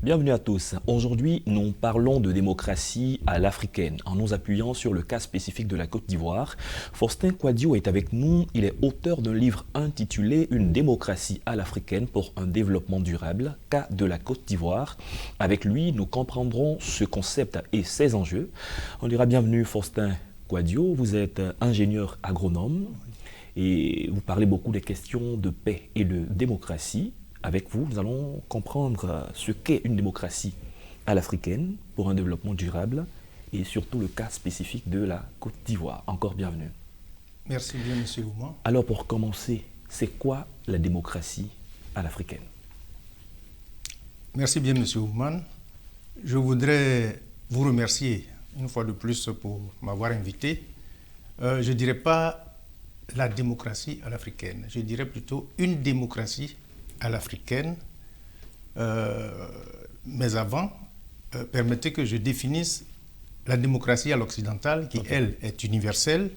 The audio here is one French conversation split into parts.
Bienvenue à tous. Aujourd'hui, nous parlons de démocratie à l'africaine en nous appuyant sur le cas spécifique de la Côte d'Ivoire. Faustin Kouadio est avec nous. Il est auteur d'un livre intitulé Une démocratie à l'africaine pour un développement durable, cas de la Côte d'Ivoire. Avec lui, nous comprendrons ce concept et ses enjeux. On dira bienvenue Faustin Kouadio. Vous êtes ingénieur agronome et vous parlez beaucoup des questions de paix et de démocratie. Avec vous, nous allons comprendre ce qu'est une démocratie à l'africaine pour un développement durable et surtout le cas spécifique de la Côte d'Ivoire. Encore bienvenue. Merci bien, M. Oumar. Alors pour commencer, c'est quoi la démocratie à l'africaine? Merci bien, M. Oumar. Je voudrais vous remercier une fois de plus pour m'avoir invité. Je ne dirais pas la démocratie à l'africaine, je dirais plutôt une démocratie à l'africaine. Mais avant, permettez que je définisse la démocratie à l'occidentale, qui, elle, est universelle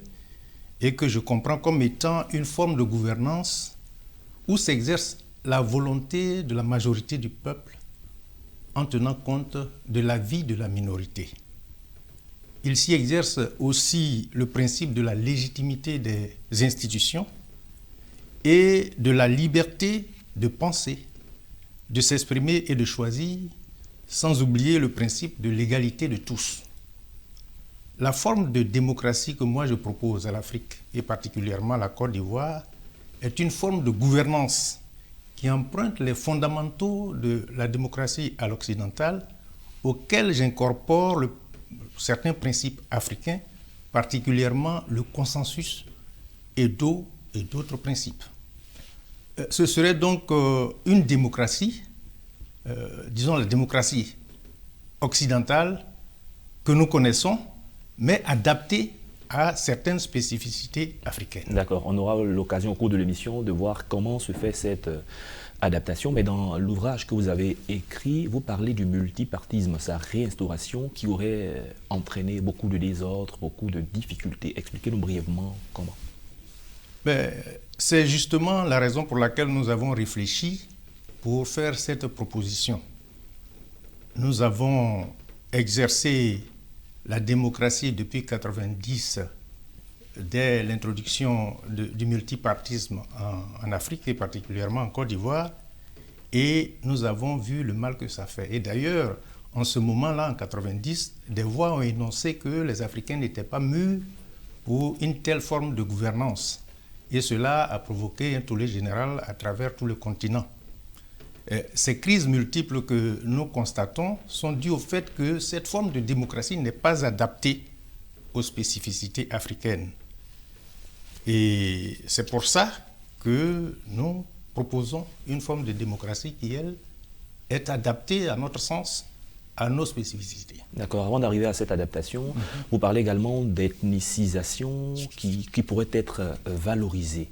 et que je comprends comme étant une forme de gouvernance où s'exerce la volonté de la majorité du peuple en tenant compte de la vie de la minorité. Il s'y exerce aussi le principe de la légitimité des institutions et de la liberté de penser, de s'exprimer et de choisir, sans oublier le principe de l'égalité de tous. La forme de démocratie que moi je propose à l'Afrique, et particulièrement à la Côte d'Ivoire, est une forme de gouvernance qui emprunte les fondamentaux de la démocratie à l'occidentale, auxquels j'incorpore certains principes africains, particulièrement le consensus et d'autres principes. Ce serait donc une démocratie, disons la démocratie occidentale que nous connaissons, mais adaptée à certaines spécificités africaines. D'accord, on aura l'occasion au cours de l'émission de voir comment se fait cette adaptation, mais dans l'ouvrage que vous avez écrit, vous parlez du multipartisme, sa réinstauration qui aurait entraîné beaucoup de désordre, beaucoup de difficultés. Expliquez-nous brièvement comment. C'est justement la raison pour laquelle nous avons réfléchi pour faire cette proposition. Nous avons exercé la démocratie depuis 1990, dès l'introduction du multipartisme en Afrique et particulièrement en Côte d'Ivoire, et nous avons vu le mal que ça fait. Et d'ailleurs, en ce moment-là, en 1990, des voix ont énoncé que les Africains n'étaient pas mûrs pour une telle forme de gouvernance. Et cela a provoqué un tollé général à travers tout le continent. Ces crises multiples que nous constatons sont dues au fait que cette forme de démocratie n'est pas adaptée aux spécificités africaines. Et c'est pour ça que nous proposons une forme de démocratie qui, elle, est adaptée, à notre sens, à nos spécificités. D'accord, avant d'arriver à cette adaptation, vous parlez également d'ethnicisation qui pourrait être valorisée.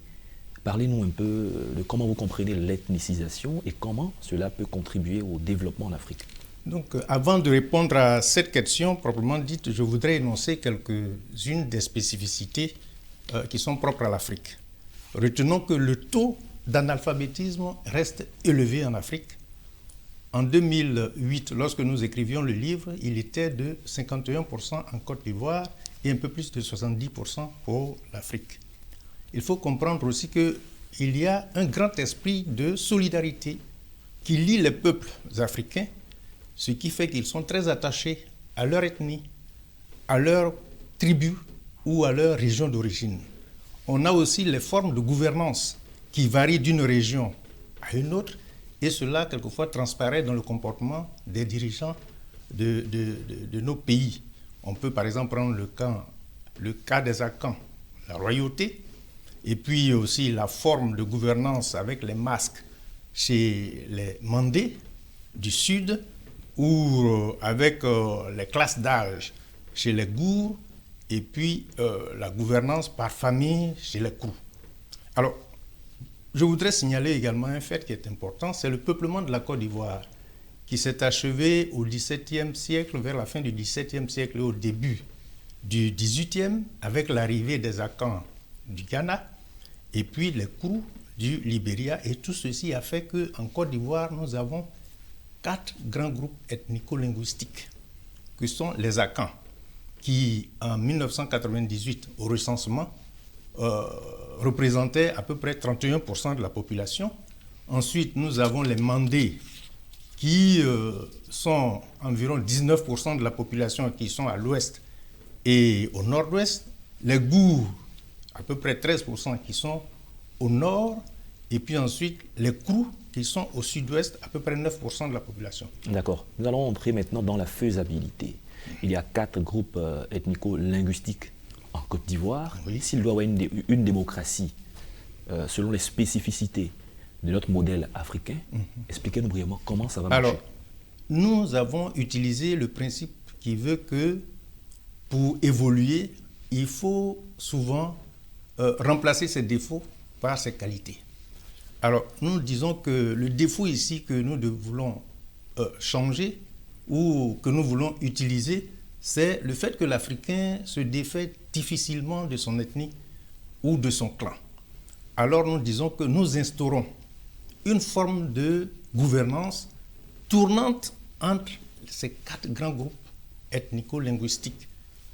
Parlez-nous un peu de comment vous comprenez l'ethnicisation et comment cela peut contribuer au développement en Afrique. Donc, avant de répondre à cette question proprement dite, je voudrais énoncer quelques-unes des spécificités qui sont propres à l'Afrique. Retenons que le taux d'analphabétisme reste élevé en Afrique. En 2008, lorsque nous écrivions le livre, il était de 51% en Côte d'Ivoire et un peu plus de 70% pour l'Afrique. Il faut comprendre aussi qu'il y a un grand esprit de solidarité qui lie les peuples africains, ce qui fait qu'ils sont très attachés à leur ethnie, à leur tribu ou à leur région d'origine. On a aussi les formes de gouvernance qui varient d'une région à une autre, et cela, quelquefois, transparaît dans le comportement des dirigeants de nos pays. On peut, par exemple, prendre le cas des Akans, la royauté, et puis aussi la forme de gouvernance avec les masques chez les Mandés du Sud, ou avec les classes d'âge chez les Gours, et puis la gouvernance par famille chez les Krous. Alors, je voudrais signaler également un fait qui est important, c'est le peuplement de la Côte d'Ivoire qui s'est achevé au XVIIe siècle, vers la fin du XVIIe siècle et au début du XVIIIe, avec l'arrivée des Akans du Ghana et puis les Krous du Libéria. Et tout ceci a fait qu'en Côte d'Ivoire, nous avons 4 grands groupes ethnico-linguistiques, que sont les Akans, qui en 1998, au recensement, représentaient à peu près 31% de la population. Ensuite, nous avons les Mandés, qui sont environ 19% de la population, qui sont à l'ouest et au nord-ouest. Les Gours, à peu près 13%, qui sont au nord. Et puis ensuite, les Krous, qui sont au sud-ouest, à peu près 9% de la population. D'accord. Nous allons entrer maintenant dans la faisabilité. Il y a 4 groupes ethnico-linguistiques en Côte d'Ivoire. Oui. S'il doit y avoir une démocratie, selon les spécificités de notre modèle africain, expliquez-nous brièvement comment ça va marcher. Alors, nous avons utilisé le principe qui veut que pour évoluer, il faut souvent remplacer ses défauts par ses qualités. Alors, nous disons que le défaut ici que nous voulons changer ou que nous voulons utiliser, c'est le fait que l'Africain se défait difficilement de son ethnie ou de son clan. Alors, nous disons que nous instaurons une forme de gouvernance tournante entre ces 4 grands groupes ethnico-linguistiques,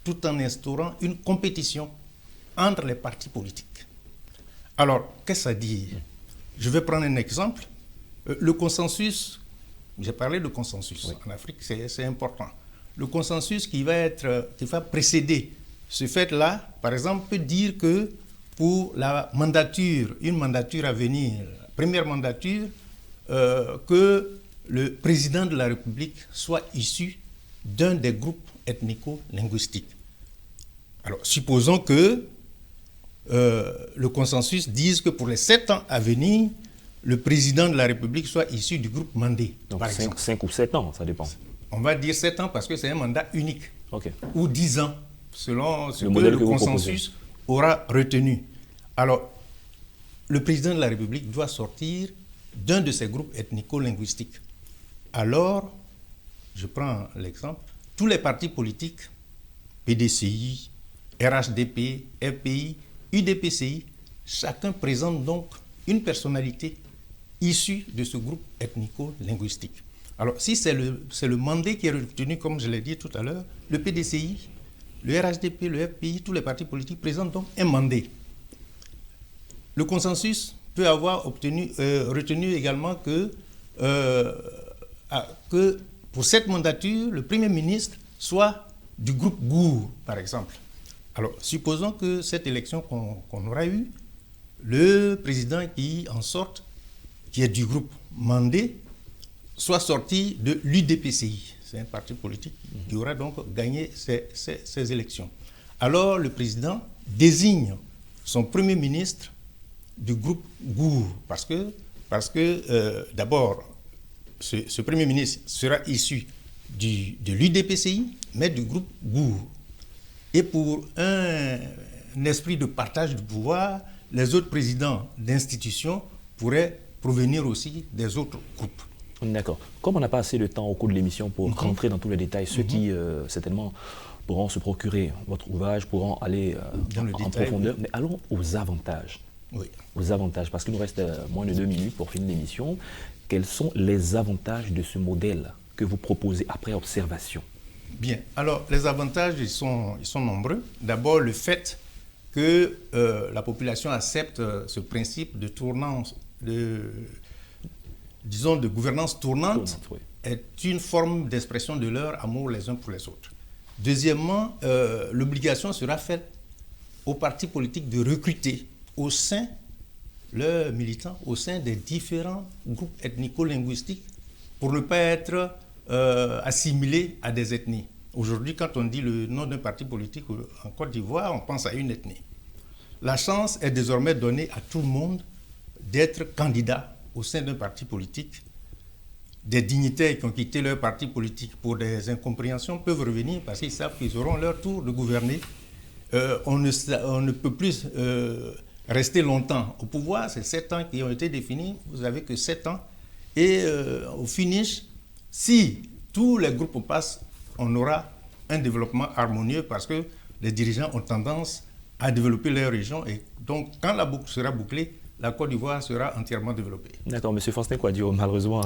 tout en instaurant une compétition entre les partis politiques. Alors, qu'est-ce que ça dit? Je vais prendre un exemple. Le consensus, j'ai parlé de consensus. Oui. En Afrique, c'est important. Le consensus qui va précéder ce fait-là, par exemple, peut dire que pour la mandature, une mandature à venir, première mandature, que le président de la République soit issu d'un des groupes ethnico-linguistiques. Alors, supposons que le consensus dise que pour les 7 ans à venir, le président de la République soit issu du groupe Mandé. Donc 5 ou 7 ans, ça dépend. On va dire 7 ans parce que c'est un mandat unique. Okay. Ou 10 ans, selon ce que le consensus aura retenu. Alors, le président de la République doit sortir d'un de ces groupes ethnico-linguistiques. Alors, je prends l'exemple, tous les partis politiques, PDCI, RHDP, FPI, UDPCI, chacun présente donc une personnalité issue de ce groupe ethnico-linguistique. Alors, si c'est le Mandé qui est retenu, comme je l'ai dit tout à l'heure, le PDCI, le RHDP, le FPI, tous les partis politiques présentent donc un Mandé. Le consensus peut avoir retenu également que pour cette mandature, le Premier ministre soit du groupe Gour, par exemple. Alors, supposons que cette élection qu'on aura eue, le président qui en sorte, qui est du groupe Mandé, soit sorti de l'UDPCI. C'est un parti politique qui aura donc gagné ces élections. Alors, le président désigne son Premier ministre du groupe Gour, parce que d'abord, ce Premier ministre sera issu de l'UDPCI, mais du groupe Gour. Et pour un esprit de partage du pouvoir, les autres présidents d'institutions pourraient provenir aussi des autres groupes. D'accord. Comme on n'a pas assez de temps au cours de l'émission pour rentrer dans tous les détails, ceux qui certainement pourront se procurer votre ouvrage, pourront aller en profondeur. Mais allons aux avantages. Oui. Aux avantages, parce qu'il nous reste moins de 2 minutes pour finir l'émission. Quels sont les avantages de ce modèle que vous proposez après observation? Bien. Alors, les avantages, ils sont nombreux. D'abord, le fait que la population accepte ce principe de tournance, de gouvernance tournante, oui, est une forme d'expression de leur amour les uns pour les autres. Deuxièmement, l'obligation sera faite aux partis politiques de recruter au sein, leurs militants, au sein des différents groupes ethnico-linguistiques pour ne pas être assimilés à des ethnies. Aujourd'hui, quand on dit le nom d'un parti politique en Côte d'Ivoire, on pense à une ethnie. La chance est désormais donnée à tout le monde d'être candidat au sein d'un parti politique. Des dignitaires qui ont quitté leur parti politique pour des incompréhensions peuvent revenir parce qu'ils savent qu'ils auront leur tour de gouverner. On ne peut plus rester longtemps au pouvoir. C'est 7 ans qui ont été définis. Vous n'avez que 7 ans. Et au finish, si tous les groupes passent, on aura un développement harmonieux parce que les dirigeants ont tendance à développer leur région. Et donc, quand la boucle sera bouclée, la Côte d'Ivoire sera entièrement développée. D'accord, M. Faustin Kouadio, malheureusement,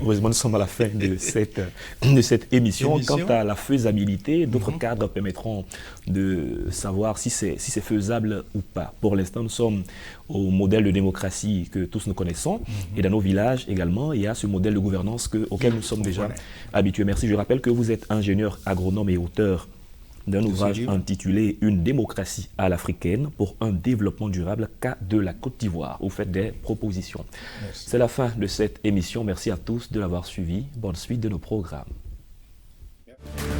heureusement, nous sommes à la fin de cette émission. Quant à la faisabilité, d'autres cadres permettront de savoir si c'est faisable ou pas. Pour l'instant, nous sommes au modèle de démocratie que tous nous connaissons. Et dans nos villages également, il y a ce modèle de gouvernance auquel nous sommes déjà habitués. Merci. Je rappelle que vous êtes ingénieur agronome et auteur d'un ouvrage intitulé « Une démocratie à l'africaine pour un développement durable cas de la Côte d'Ivoire ». Vous faites des propositions. C'est la fin de cette émission. Merci à tous de l'avoir suivi. Bonne suite de nos programmes. Merci.